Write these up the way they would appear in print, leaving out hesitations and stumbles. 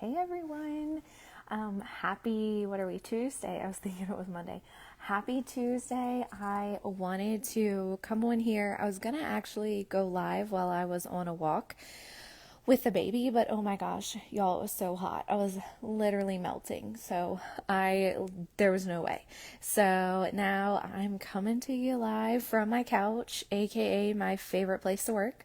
Hey everyone. Happy, what are we, Tuesday? I was thinking it was Monday. Happy Tuesday. I wanted to come on here. I was going to actually go live while I was on a walk with the baby, but oh my gosh, y'all, it was so hot. I was literally melting. There was no way. So now I'm coming to you live from my couch, aka my favorite place to work.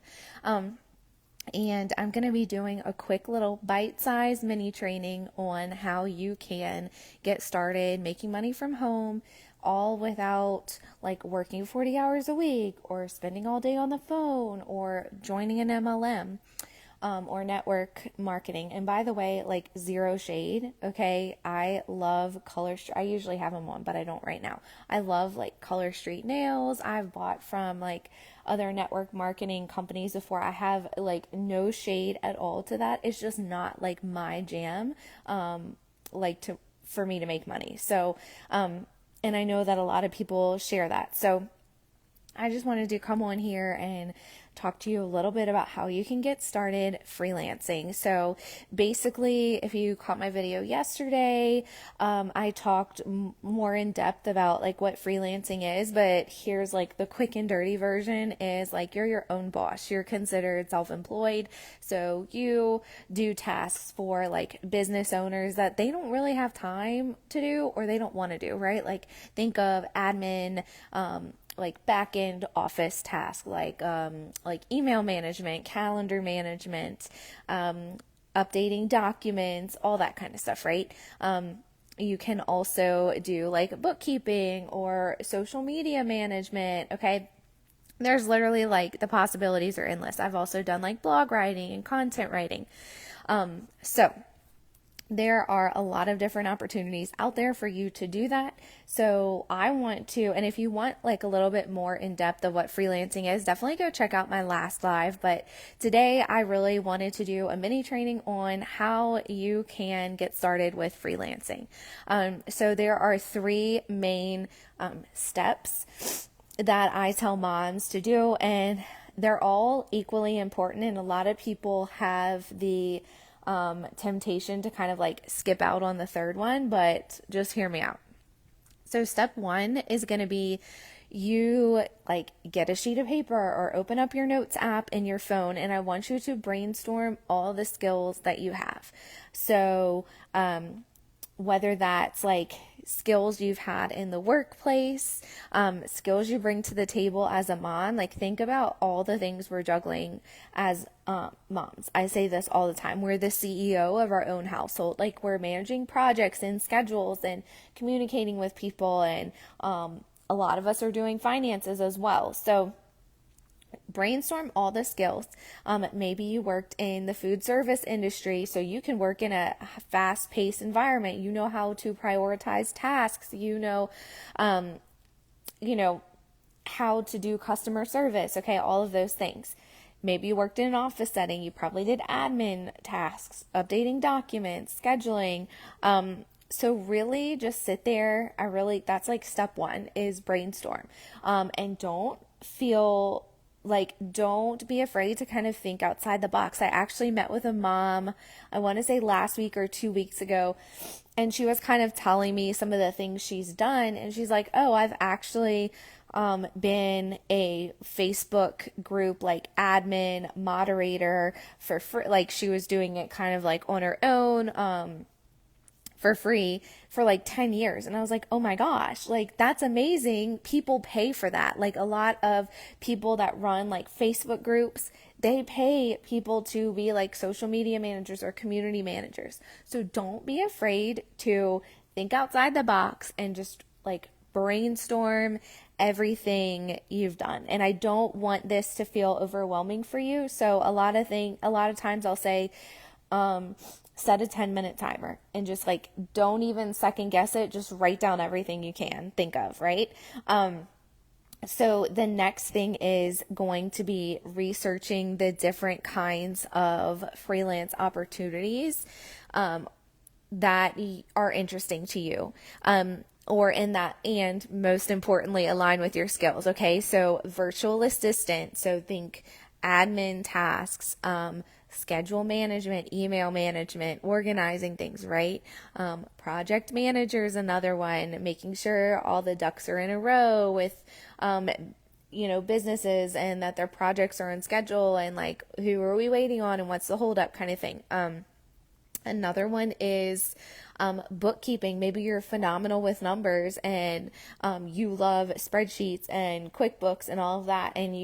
And I'm going to be doing a quick little bite-sized mini training on how you can get started making money from home, all without like working 40 hours a week or spending all day on the phone or joining an MLM, or network marketing. And by the way, like zero shade, okay? I love I usually have them on, but I don't right now. I love like Color Street nails. I've bought from like other network marketing companies before. I have like no shade at all to that. It's just not like my jam, for me to make money. And I know that a lot of people share that. So I just wanted to come on here and talk to you a little bit about how you can get started freelancing. So basically, if you caught my video yesterday, I talked more in depth about like what freelancing is, but here's like the quick and dirty version is like you're your own boss. You're considered self-employed. So you do tasks for like business owners that they don't really have time to do or they don't want to do, right? Like think of admin, like back end office tasks like email management, calendar management, updating documents, all that kind of stuff, right? You can also do like bookkeeping or social media management, okay? There's literally like the possibilities are endless. I've also done like blog writing and content writing. So there are a lot of different opportunities out there for you to do that. So I want to, and if you want like a little bit more in depth of what freelancing is, definitely go check out my last live. But today I really wanted to do a mini training on how you can get started with freelancing. So there are three main steps that I tell moms to do, and they're all equally important. And a lot of people have the temptation to kind of like skip out on the third one, but just hear me out. So step one is going to be you like get a sheet of paper or open up your notes app in your phone, and I want you to brainstorm all the skills that you have. So, whether that's like skills you've had in the workplace, skills you bring to the table as a mom. Like think about all the things we're juggling as moms. I say this all the time. We're the CEO of our own household. Like we're managing projects and schedules and communicating with people, and a lot of us are doing finances as well. So brainstorm all the skills. Maybe you worked in the food service industry, so you can work in a fast-paced environment. You know how to prioritize tasks. You know how to do customer service. Okay, all of those things. Maybe you worked in an office setting. You probably did admin tasks, updating documents, scheduling. So really just sit there. That's like step one is brainstorm. And don't be afraid to kind of think outside the box. I actually met with a mom, I want to say last week or 2 weeks ago, and she was kind of telling me some of the things she's done. And she's like, oh, I've actually been a Facebook group like admin moderator for free. Like she was doing it kind of like on her own, for free for like 10 years. And I was like, oh my gosh, like that's amazing. People pay for that. Like a lot of people that run like Facebook groups, they pay people to be like social media managers or community managers. So don't be afraid to think outside the box and just like brainstorm everything you've done. And I don't want this to feel overwhelming for you. So a lot of times I'll say, set a 10-minute timer and just like don't even second guess it. Just write down everything you can think of, right? So the next thing is going to be researching the different kinds of freelance opportunities that are interesting to you. Or in that, and most importantly, align with your skills. Okay, so virtual assistant. So think admin tasks, schedule management, email management, organizing things, right? Project manager is another one, making sure all the ducks are in a row with, businesses, and that their projects are on schedule, and like, who are we waiting on and what's the holdup kind of thing. Another one is bookkeeping. Maybe you're phenomenal with numbers, and you love spreadsheets and QuickBooks and all of that. And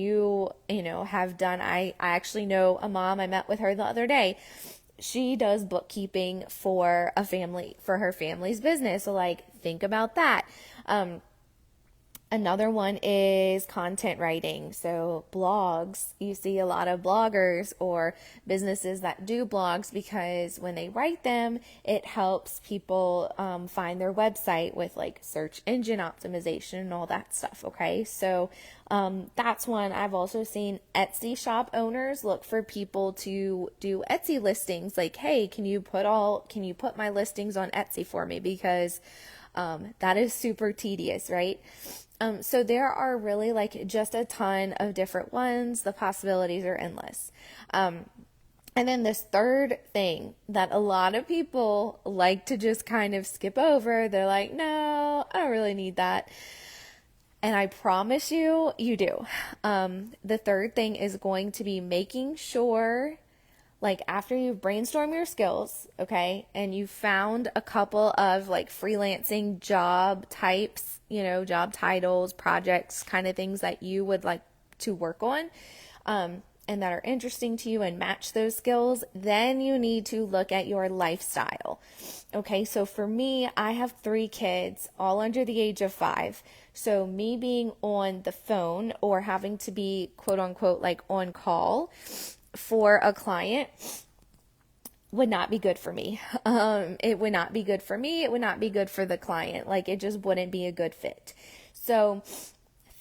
have done, I actually know a mom, I met with her the other day. She does bookkeeping for her family's business. So like, think about that. Another one is content writing. So blogs, you see a lot of bloggers or businesses that do blogs, because when they write them, it helps people find their website with like search engine optimization and all that stuff. Okay. So that's one. I've also seen Etsy shop owners look for people to do Etsy listings. Like, hey, can you put my listings on Etsy for me? Because that is super tedious, right? So there are really like just a ton of different ones. The possibilities are endless. And then this third thing that a lot of people like to just kind of skip over, they're like, no, I don't really need that. And I promise you, you do. The third thing is going to be making sure, like, after you've brainstormed your skills, okay, and you found a couple of like freelancing job types, job titles, projects, kind of things that you would like to work on, and that are interesting to you and match those skills, then you need to look at your lifestyle. Okay, so for me, I have 3 kids, all under the age of 5. So me being on the phone or having to be quote unquote like on call for a client would not be good for me. It would not be good for me. It would not be good for the client. Like, it just wouldn't be a good fit. So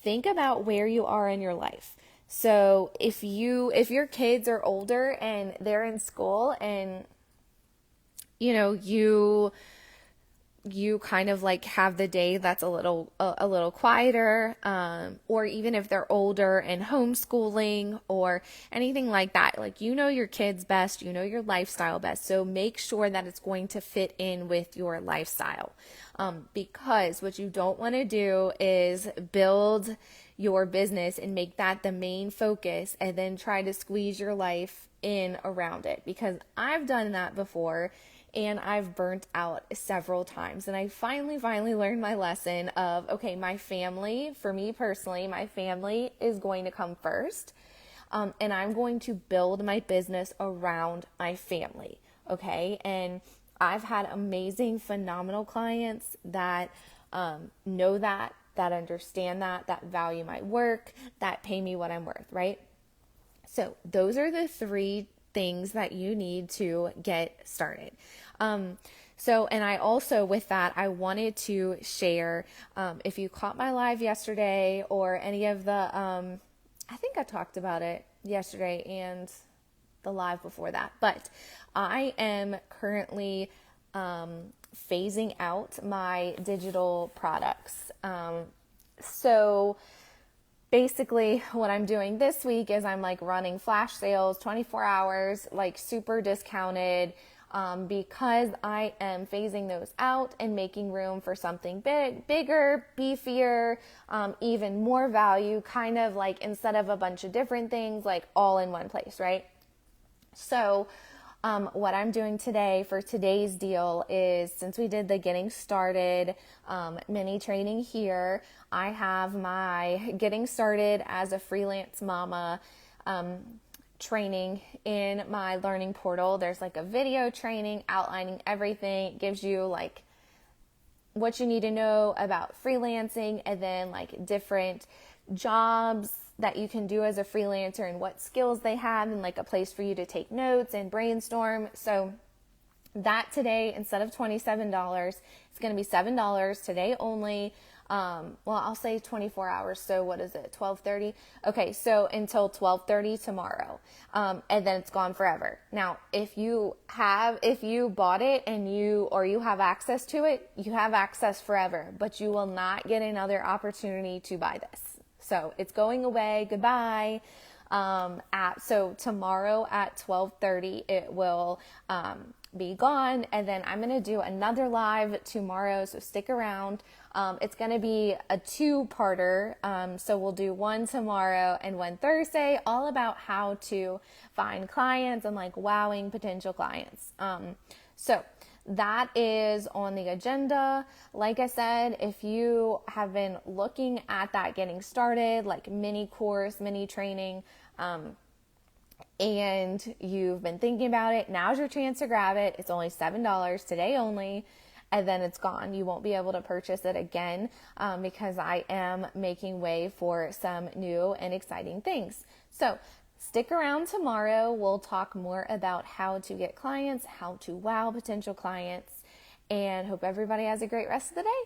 think about where you are in your life. So if your kids are older and they're in school, and you kind of like have the day that's a little quieter, or even if they're older and homeschooling or anything like that, like, your kids best, your lifestyle best. So make sure that it's going to fit in with your lifestyle, because what you don't want to do is build your business and make that the main focus and then try to squeeze your life in around it, because I've done that before. And I've burnt out several times. And I finally learned my lesson of, okay, my family, for me personally, my family is going to come first. And I'm going to build my business around my family. Okay. And I've had amazing, phenomenal clients that know that understand that value my work, that pay me what I'm worth, right? So those are the 3 things that you need to get started. And I also, with that, I wanted to share, if you caught my live yesterday or any of the, I think I talked about it yesterday and the live before that, but I am currently, phasing out my digital products. So basically what I'm doing this week is I'm like running flash sales, 24 hours, like super discounted, because I am phasing those out and making room for something bigger, beefier, even more value, kind of like, instead of a bunch of different things, like all in one place, right? So what I'm doing today for today's deal is, since we did the getting started mini training here, I have my getting started as a freelance mama training in my learning portal. There's like a video training outlining everything. It gives you like what you need to know about freelancing, and then like different jobs that you can do as a freelancer and what skills they have, and like a place for you to take notes and brainstorm. So that today, instead of $27, it's going to be $7 today only. I'll say 24 hours. So what is it? 12:30. Okay. So until 12:30 tomorrow. And then it's gone forever. Now, if you bought it and you have access to it, you have access forever, but you will not get another opportunity to buy this. So it's going away. Goodbye. So tomorrow at 12:30 it will be gone, and then I'm going to do another live tomorrow, so stick around. It's going to be a two-parter, so we'll do one tomorrow and one Thursday, all about how to find clients and like wowing potential clients. So that is on the agenda. Like I said, if you have been looking at that getting started, like mini course, mini training, and you've been thinking about it, now's your chance to grab it. It's only $7 today only, and then it's gone. You won't be able to purchase it again because I am making way for some new and exciting things. So stick around tomorrow. We'll talk more about how to get clients, how to wow potential clients, and hope everybody has a great rest of the day.